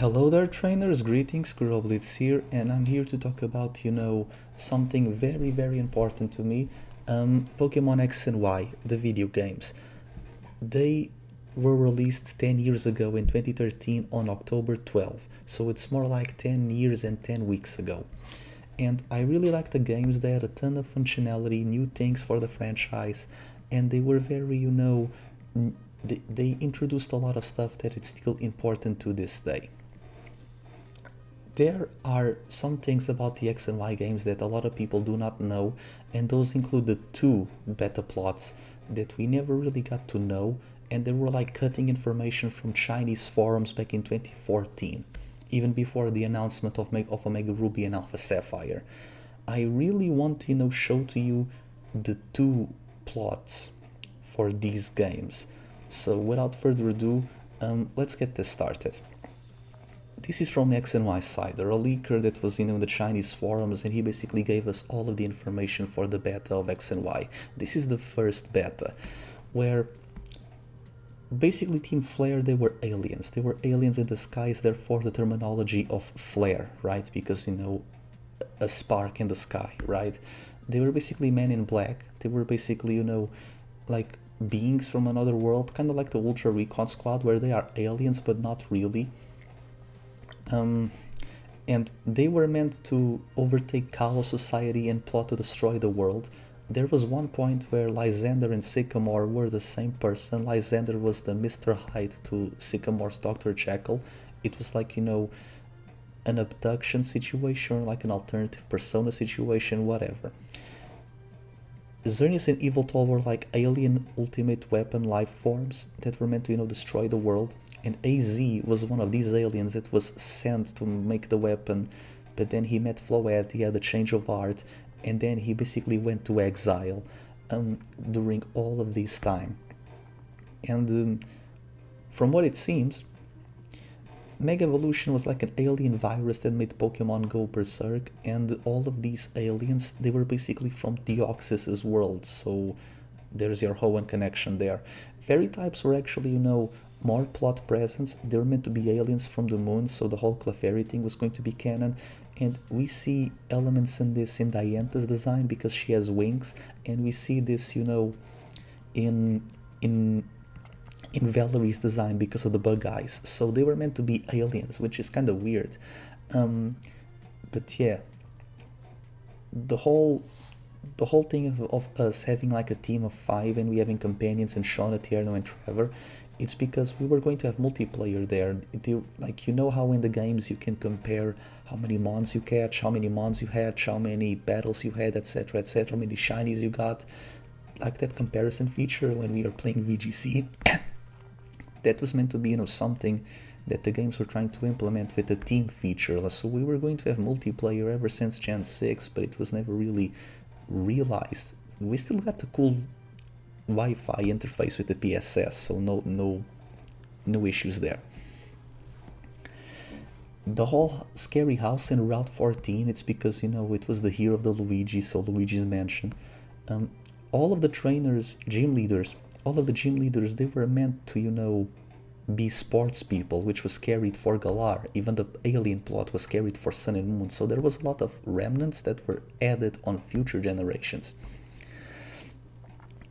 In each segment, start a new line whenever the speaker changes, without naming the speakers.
Hello there trainers, greetings, KuroBlitz here, and I'm here to talk about, something very important to me, Pokemon X and Y, the video games. They were released 10 years ago in 2013 on October 12, so it's more like 10 years and 10 weeks ago. And I really like the games. They had a ton of functionality, new things for the franchise, and they were very, they introduced a lot of stuff that it's still important to this day. There are some things about the X and Y games that a lot of people do not know, and those include the two beta plots that we never really got to know, and they were like cutting information from Chinese forums back in 2014, even before the announcement of Omega Ruby and Alpha Sapphire. I really want to, show to you the two plots for these games. So without further ado, let's get this started. This is from X and Y side, a leaker that was in the Chinese forums, and he basically gave us all of the information for the beta of X and Y. This is the first beta, where basically Team Flare, they were aliens. They were aliens in the skies, therefore the terminology of flare, right? Because, a spark in the sky, right? They were basically men in black. They were basically, like beings from another world, kind of like the Ultra Recon Squad, where they are aliens, but not really. And they were meant to overtake Kalos society and plot to destroy the world. There was one point where Lysander and Sycamore were the same person. Lysander was the Mr. Hyde to Sycamore's Dr. Jekyll. It was like, an abduction situation, like an alternative persona situation, whatever. Xerneas and Eviltol were like alien ultimate weapon life forms that were meant to, destroy the world. And AZ was one of these aliens that was sent to make the weapon, but then he met Floette, he had a change of heart, and then he basically went to exile during all of this time. And from what it seems, Mega Evolution was like an alien virus that made Pokemon go berserk, and all of these aliens, they were basically from Deoxys' world, so there's your Hoenn connection there. Fairy types were actually, more plot presence. They were meant to be aliens from the moon, so the whole Clefairy thing was going to be canon. And we see elements in this in Dianta's design because she has wings, and we see this, in Valerie's design because of the bug eyes. So they were meant to be aliens, which is kind of weird. But yeah, the whole thing of us having like a team of 5 and we having companions in Shauna, Tierno, and Trevor, it's because we were going to have multiplayer there. Like, how in the games you can compare how many mons you catch, how many mons you hatch, how many battles you had, etc, how many shinies you got, like that comparison feature when we are playing VGC. That was meant to be, something that the games were trying to implement with the team feature. So we were going to have multiplayer ever since Gen 6, but it was never really realized. We still got the cool Wi-Fi interface with the PSS, so no issues there. The whole scary house in Route 14, it's because, it was the year of the Luigi, so Luigi's Mansion. All of the trainers, all of the gym leaders, they were meant to, be sports people, which was carried for Galar. Even the alien plot was carried for Sun and Moon, so there was a lot of remnants that were added on future generations.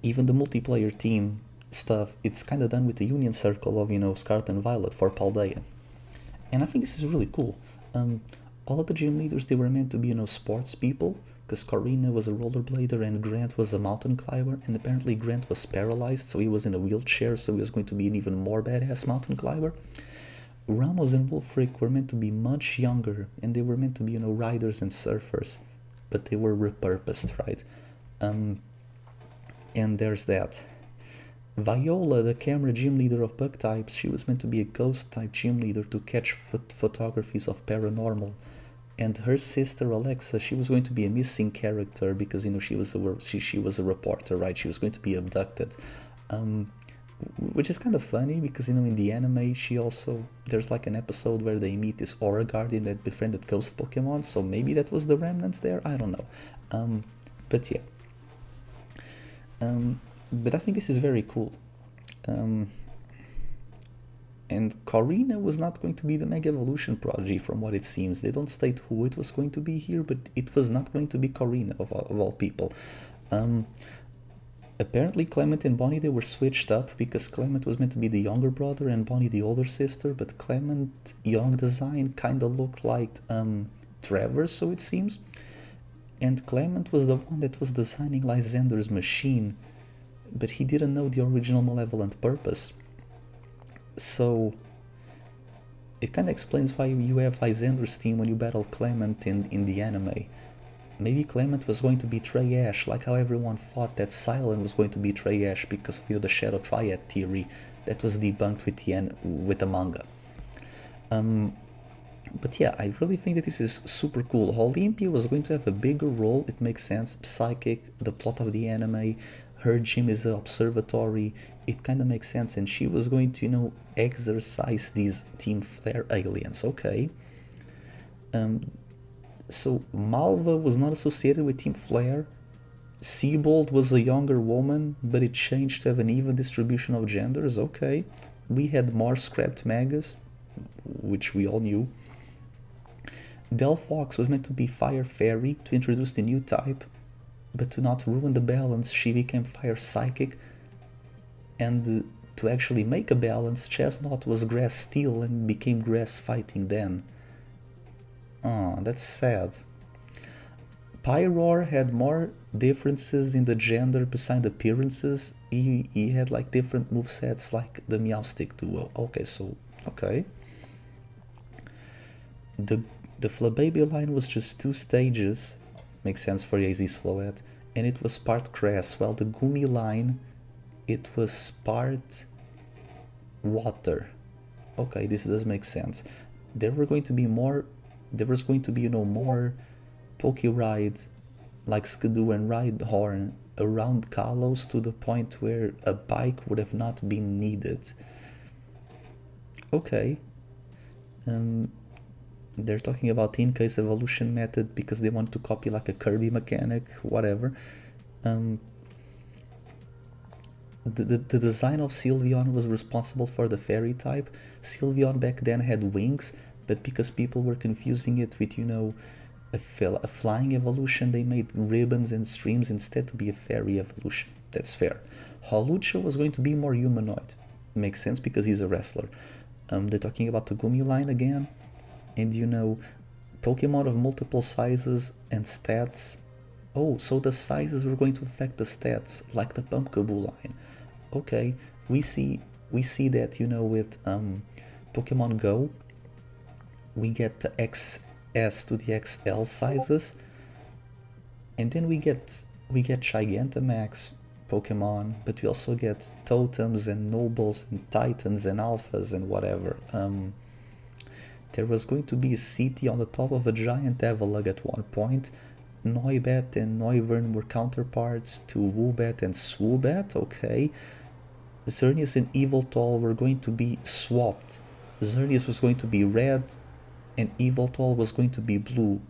Even the multiplayer team stuff, it's kind of done with the Union Circle of, Scarlet and Violet for Paldea. And I think this is really cool. All of the gym leaders, they were meant to be, sports people, because Corina was a rollerblader and Grant was a mountain climber, and apparently Grant was paralyzed, so he was in a wheelchair, so he was going to be an even more badass mountain climber. Ramos and Wulfric were meant to be much younger, and they were meant to be, riders and surfers, but they were repurposed, right? And there's that. Viola, the camera gym leader of bug types, she was meant to be a ghost type gym leader to catch photographies of paranormal. And her sister Alexa, she was going to be a missing character because she was a reporter, right? She was going to be abducted, which is kind of funny because in the anime there's like an episode where they meet this Aura Guardian that befriended ghost Pokemon, so maybe that was the remnants there. I don't know, but yeah. But I think this is very cool. And Corina was not going to be the Mega Evolution prodigy from what it seems. They don't state who it was going to be here, but it was not going to be Corina of all people. Apparently Clement and Bonnie, they were switched up because Clement was meant to be the younger brother and Bonnie the older sister, but Clement young design kinda looked like Trevor, so it seems. And Clement was the one that was designing Lysander's machine, but he didn't know the original malevolent purpose. So it kinda explains why you have Lysander's team when you battle Clement in the anime. Maybe Clement was going to betray Ash, like how everyone thought that Silent was going to betray Ash because of the Shadow Triad theory that was debunked with the manga. But yeah, I really think that this is super cool. Olympia was going to have a bigger role, it makes sense. Psychic, the plot of the anime, her gym is an observatory, it kinda makes sense, and she was going to, exercise these Team Flare aliens, okay. So Malva was not associated with Team Flare. Seabold was a younger woman, but it changed to have an even distribution of genders, okay. We had more scrapped Magas, which we all knew. Delphox was meant to be Fire Fairy to introduce the new type, but to not ruin the balance, she became Fire Psychic, and to actually make a balance, Chestnut was Grass Steel and became Grass Fighting then. Oh, that's sad. Pyroar had more differences in the gender beside appearances. He had like different movesets like the Meowstic duo. Okay. The Flababy line was just 2 stages, makes sense for AZ's Floette, and it was part Cress, while the Gumi line, it was part water. Okay, this does make sense. There was going to be more Poke Ride like Skidoo and Rhyhorn around Kalos to the point where a bike would have not been needed. Okay. They're talking about in-case evolution method because they want to copy like a Kirby mechanic, whatever. The design of Sylveon was responsible for the fairy type. Sylveon back then had wings, but because people were confusing it with, a flying evolution, they made ribbons and streams instead to be a fairy evolution. That's fair. Hawlucha was going to be more humanoid. Makes sense because he's a wrestler. They're talking about the Gumi line again. And Pokemon of multiple sizes and stats. Oh, so the sizes were going to affect the stats, like the Pumpkaboo line. Okay, we see that, with Pokemon Go, we get the XS to the XL sizes, and then we get Gigantamax Pokemon, but we also get Totems and Nobles and Titans and Alphas and whatever. There was going to be a city on the top of a giant Evolug at one point. Noibat and Noivern were counterparts to Woobat and Swoobat, okay. Xerneas and Yveltal were going to be swapped. Xerneas was going to be red and Yveltal was going to be blue.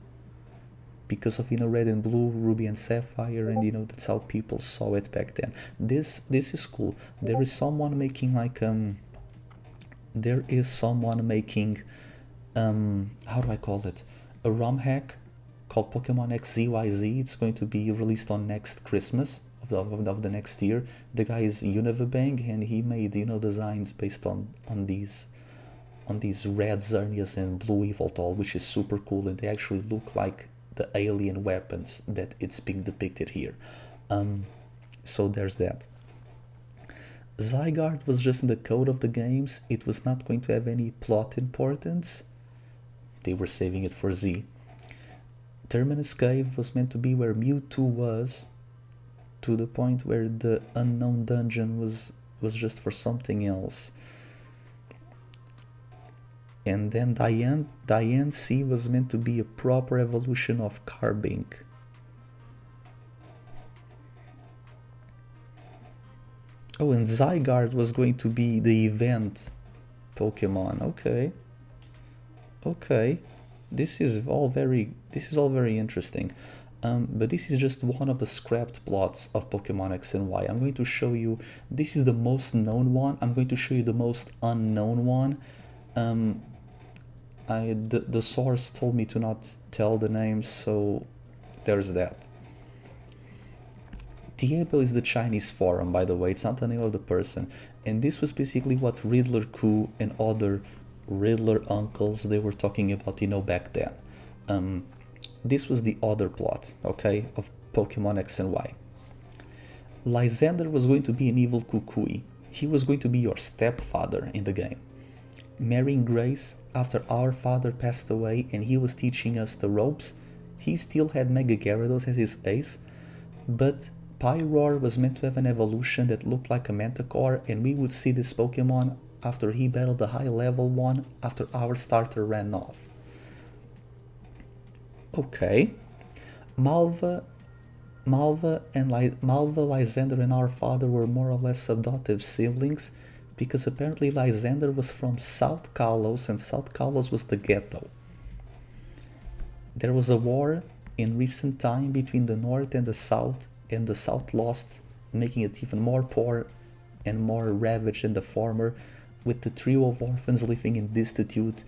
Because of red and blue, ruby and sapphire, and that's how people saw it back then. This is cool. There is someone making how do I call it? A ROM hack called Pokemon X ZYZ. It's going to be released on next Christmas of the next year. The guy is Univabang, and he made designs based on these red Xerneas and blue Yveltal, which is super cool, and they actually look like the alien weapons that it's being depicted here. So there's that. Zygarde was just in the code of the games. It was not going to have any plot importance. They were saving it for Z. Terminus Cave was meant to be where Mewtwo was, to the point where the unknown dungeon was just for something else. And then Diancie was meant to be a proper evolution of Carbink. Oh, and Zygarde was going to be the event Pokemon. Okay. This is all very interesting. But this is just one of the scrapped plots of Pokemon X and Y. I'm going to show you, this is the most known one. I'm going to show you the most unknown one. The source told me to not tell the names, so there's that. Diego is the Chinese forum, by the way, it's not the name of the person. And this was basically what Riddler Ku and other Riddler uncles, they were talking about, back then. This was the other plot, okay, of Pokemon X and Y. Lysander was going to be an evil Kukui. He was going to be your stepfather in the game. Marrying Grace after our father passed away and he was teaching us the ropes. He still had Mega Gyarados as his ace, but Pyroar was meant to have an evolution that looked like a Manticore, and we would see this Pokemon after he battled the high level one after our starter ran off. Okay, Malva, Lysander and our father were more or less adoptive siblings, because apparently Lysander was from South Kalos and South Kalos was the ghetto. There was a war in recent time between the North and the South lost, making it even more poor and more ravaged than the former, with the trio of orphans living in destitute,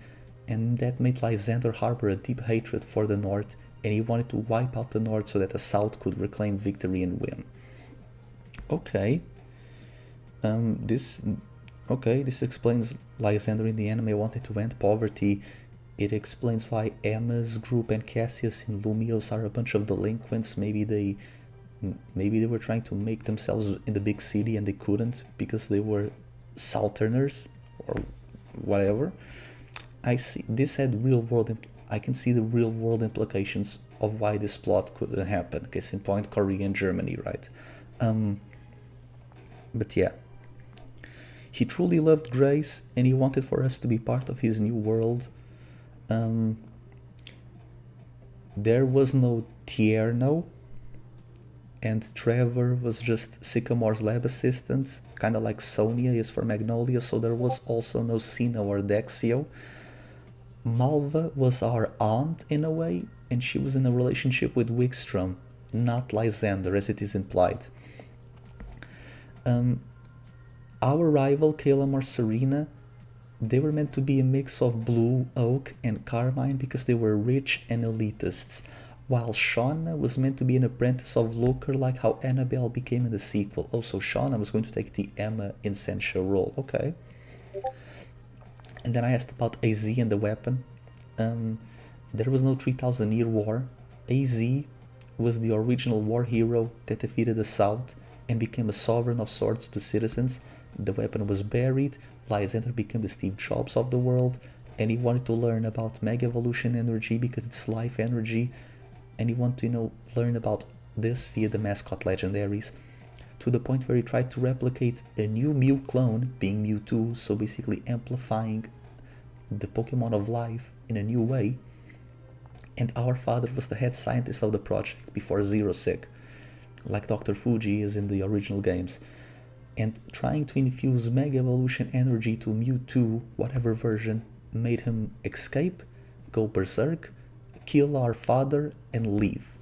and that made Lysander harbor a deep hatred for the North, and he wanted to wipe out the North so that the South could reclaim victory and win. Okay. This explains Lysander in the anime wanted to end poverty. It explains why Emma's group and Cassius in Lumios are a bunch of delinquents. Maybe they were trying to make themselves in the big city and they couldn't because they were Southerners or whatever. I see this had I can see the real world implications of why this plot couldn't happen. Case in point, Korea and Germany, right? But yeah. He truly loved Grace, and he wanted for us to be part of his new world. There was no Tierno, and Trevor was just Sycamore's lab assistant, kind of like Sonia is for Magnolia, so there was also no Sino or Dexio. Malva was our aunt in a way, and she was in a relationship with Wickstrom, not Lysander as it is implied. Our rival, Kalam or Serena, they were meant to be a mix of Blue, Oak, and Carmine because they were rich and elitists, while Shauna was meant to be an apprentice of Looker like how Annabelle became in the sequel. Also, Shauna was going to take the Emma Insentia role, okay. And then I asked about AZ and the weapon. There was no 3000 Year War. AZ was the original war hero that defeated the South and became a sovereign of sorts to citizens. The weapon was buried, Lysander became the Steve Jobs of the world, and he wanted to learn about Mega Evolution energy because it's life energy, and he wanted to learn about this via the mascot legendaries, to the point where he tried to replicate a new Mew clone, being Mewtwo, so basically amplifying the Pokemon of life in a new way, and our father was the head scientist of the project before Zero Sick, like Dr. Fuji is in the original games. And trying to infuse Mega Evolution energy to Mewtwo, whatever version, made him escape, go berserk, kill our father, and leave.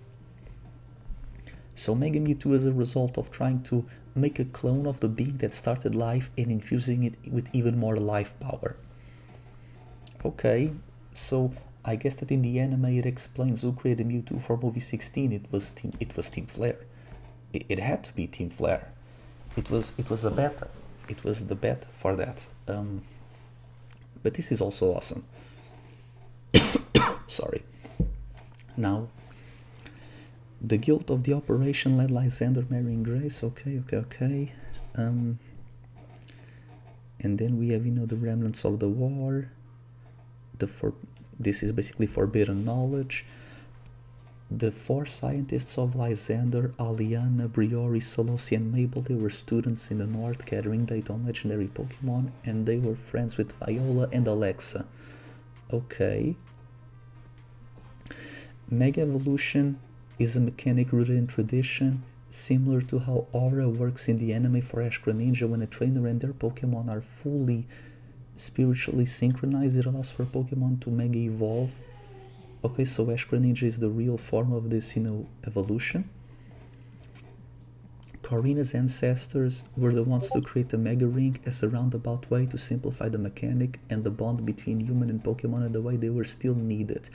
So Mega Mewtwo is a result of trying to make a clone of the being that started life and infusing it with even more life power. Okay, so I guess that in the anime it explains who created Mewtwo for movie 16. It was Team Flare. It had to be Team Flare. It was a beta. It was the beta for that. But this is also awesome. Sorry. Now, the guilt of the operation led Lysander marrying Grace. Okay. And then we have, the remnants of the war. This is basically forbidden knowledge. The 4 scientists of Lysander, Aliana, Briori, Solosi, and Mabel, they were students in the north gathering data on legendary Pokemon, and they were friends with Viola and Alexa. Okay. Mega Evolution is a mechanic rooted in tradition, similar to how Aura works in the anime for Ash Greninja. When a trainer and their Pokemon are fully spiritually synchronized, it allows for Pokemon to Mega Evolve. Okay, so Ash Greninja is the real form of this, evolution. Karina's ancestors were the ones to create the Mega Ring as a roundabout way to simplify the mechanic and the bond between human and Pokemon in the way they were still needed.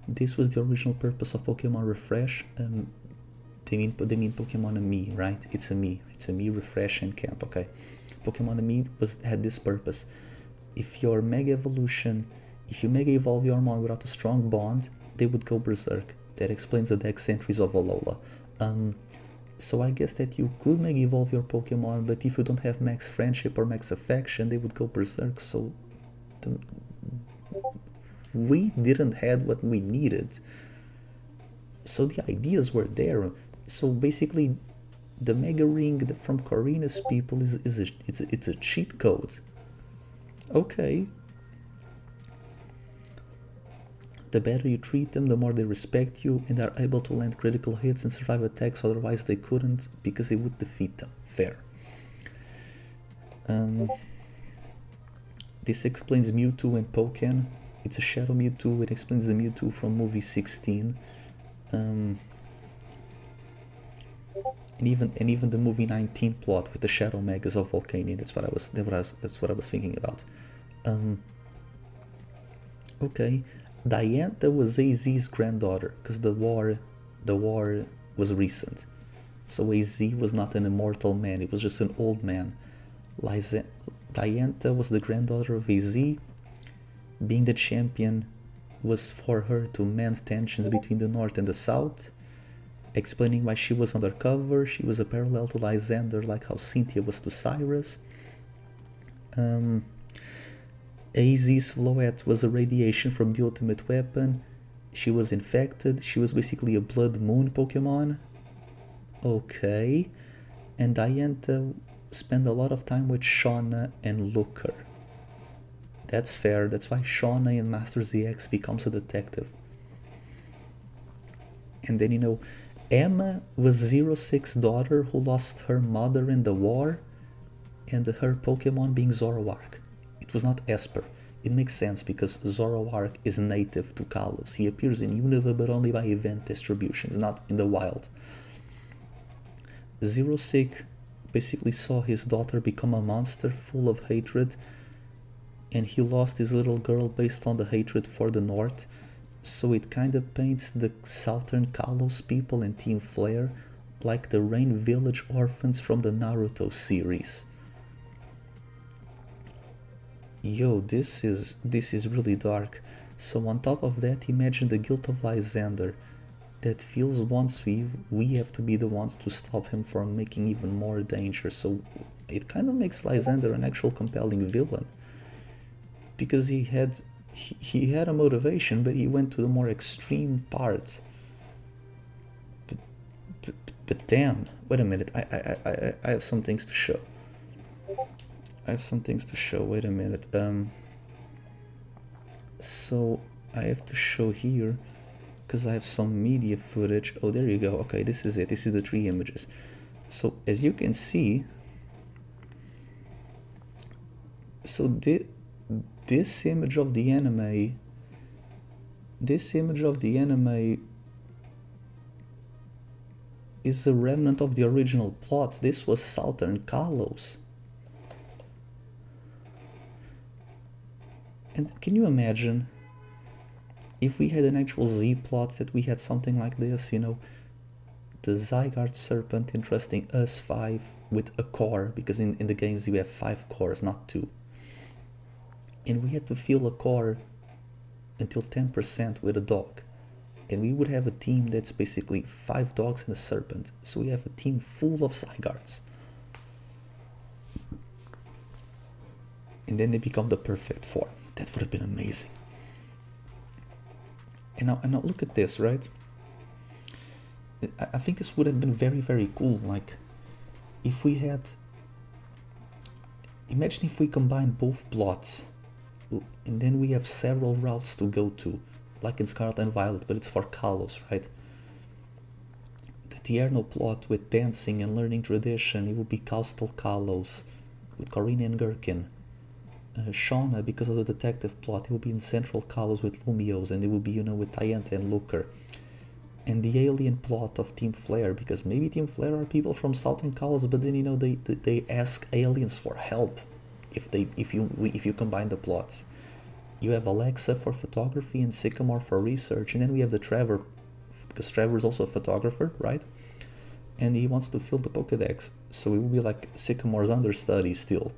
This was the original purpose of Pokemon Refresh. They mean Pokemon Me, right? It's a Me Refresh and Camp, okay? Pokemon Me had this purpose. If you Mega Evolve your Mon without a strong bond, they would go berserk. That explains the dex entries of Alola. So I guess that you could Mega Evolve your Pokemon, but if you don't have max friendship or max affection, they would go berserk. So we didn't have what we needed. So the ideas were there. So basically, the Mega Ring from Karina's people it's a cheat code. Okay. The better you treat them, the more they respect you and are able to land critical hits and survive attacks otherwise they couldn't, because they would defeat them. Fair. This explains Mewtwo and Pokken. It's a Shadow Mewtwo. It explains the Mewtwo from movie 16. And even the movie 19 plot with the Shadow Megas of Volcanion. That's what I was thinking about. Okay. Diantha was AZ's granddaughter, because the war was recent. So AZ was not an immortal man, it was just an old man. Diantha was the granddaughter of AZ. Being the champion was for her to mend tensions between the North and the South, explaining why she was undercover. She was a parallel to Lysander, like how Cynthia was to Cyrus. AZ's Floette was a radiation from the ultimate weapon. She was infected. She was basically a Blood Moon Pokemon. Okay. And Diantha spent a lot of time with Shauna and Looker. That's fair. That's why Shauna in Master ZX becomes a detective. And then, Emma was 06's daughter who lost her mother in the war, and her Pokemon being Zoroark. It was not Esper. It makes sense because Zoroark is native to Kalos. He appears in Unova but only by event distributions, not in the wild. 06 basically saw his daughter become a monster full of hatred, and he lost his little girl based on the hatred for the North. So it kind of paints the southern Kalos people and Team Flare like the Rain Village orphans from the Naruto series. Yo, this is really dark. So on top of that, imagine the guilt of Lysander that feels once we have to be the ones to stop him from making even more danger. So it kind of makes Lysander an actual compelling villain, because he had a motivation, but he went to the more extreme part. But damn, wait a minute, I have some things to show. Wait a minute. So I have to show here, because I have some media footage. Oh, there you go. Okay, this is it. This is the 3 images. So as you can see, so this image of the anime is a remnant of the original plot. This was Southern Kalos. And can you imagine if we had an actual Z plot, that we had something like this, the Zygarde Serpent entrusting us 5 with a core, because in the games you have 5 cores, not 2. And we had to fill a core until 10% with a dog. And we would have a team that's basically 5 dogs and a serpent. So we have a team full of Zygardes. And then they become the perfect form. That would have been amazing. And now look at this, right? I think this would have been very, very cool. Like, if we had... Imagine if we combined both plots, and then we have several routes to go to, like in Scarlet and Violet, but it's for Kalos, right? The Tierno plot with dancing and learning tradition, it would be Coastal Kalos with Corina and Gherkin. Shauna, because of the detective plot, it will be in Central Kalos with Lumios, and it will be, you know, with Tayenta and Looker. And the alien plot of Team Flare, because maybe Team Flare are people from Southern Kalos, but then, you know, they ask aliens for help if you combine the plots. You have Alexa for photography and Sycamore for research, and then we have the Trevor, because Trevor is also a photographer, right? And he wants to fill the Pokedex, so it will be like Sycamore's understudy still.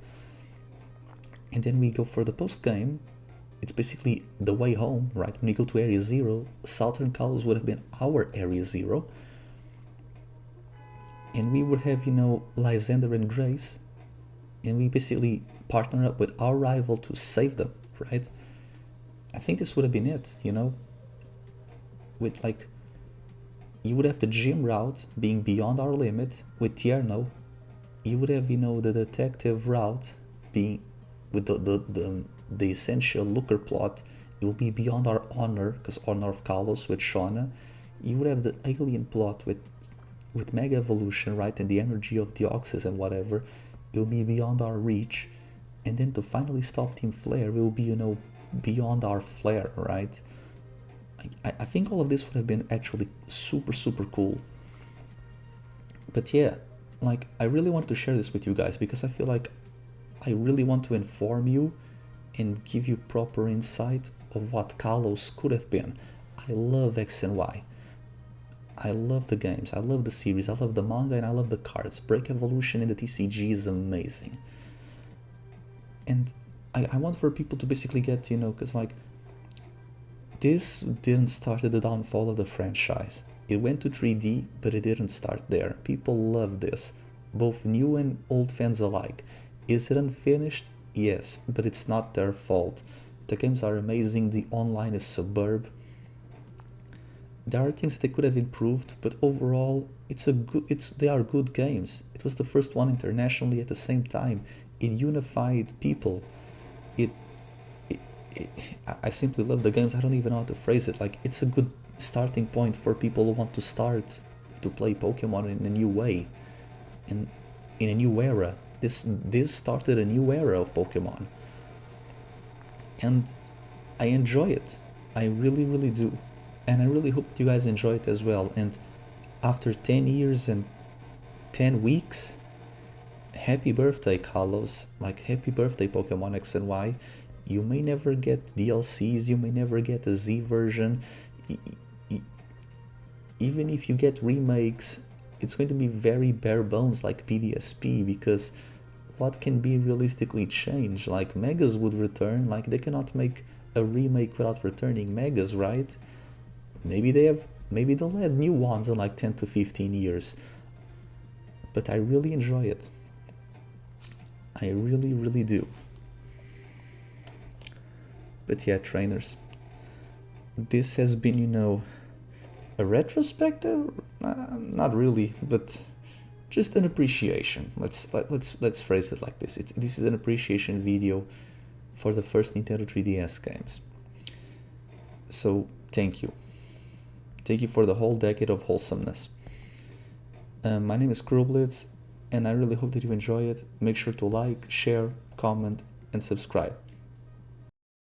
And then we go for the post game. It's basically the way home, right? When you go to Area Zero, Southern Kalos would have been our Area Zero, and we would have, you know, Lysander and Grace, and we basically partner up with our rival to save them, right? I think this would have been it, you know, with like, you would have the gym route being beyond our limit with Tierno. You would have, you know, the detective route being with the essential Looker plot. It will be beyond our honor, because Honor of Kalos with Shauna. You would have the alien plot with Mega Evolution, right, and the energy of Deoxys and whatever. It will be beyond our reach. And then to finally stop Team Flare, it will be, you know, beyond our flare, right? I think all of this would have been actually super cool. But yeah, like, I really want to share this with you guys, because I feel like I really want to inform you and give you proper insight of what Kalos could have been. I love X and Y. I love the games, I love the series, I love the manga, and I love the cards. Break Evolution in the TCG is amazing. And I want for people to basically get, you know, because like, this didn't start the downfall of the franchise. It went to 3D, but it didn't start there. People love this, both new and old fans alike. Is it unfinished? Yes, but it's not their fault. The games are amazing, the online is superb. There are things that they could have improved, but overall, they are good games. It was the first one internationally at the same time. It unified people. I simply love the games. I don't even know how to phrase it. Like, it's a good starting point for people who want to start to play Pokemon in a new way, in a new era. This started a new era of Pokemon, and I enjoy it. I really do, and I really hope you guys enjoy it as well. And after 10 years and 10 weeks, happy birthday, Kalos. Like, happy birthday, Pokemon X and Y. You may never get DLCs, you may never get a Z version. Even if you get remakes, it's going to be very bare bones like PDSP, because what can be realistically changed? Like, Megas would return. Like, they cannot make a remake without returning Megas, right? Maybe they'll add new ones in like 10 to 15 years. But I really enjoy it. I really do. But yeah, trainers, this has been, you know, a retrospective? Not really, but just an appreciation. Let's phrase it like this. This is an appreciation video for the first Nintendo 3DS games. So thank you for the whole decade of wholesomeness. My name is KuroBlitz, and I really hope that you enjoy it. Make sure to like, share, comment, and subscribe.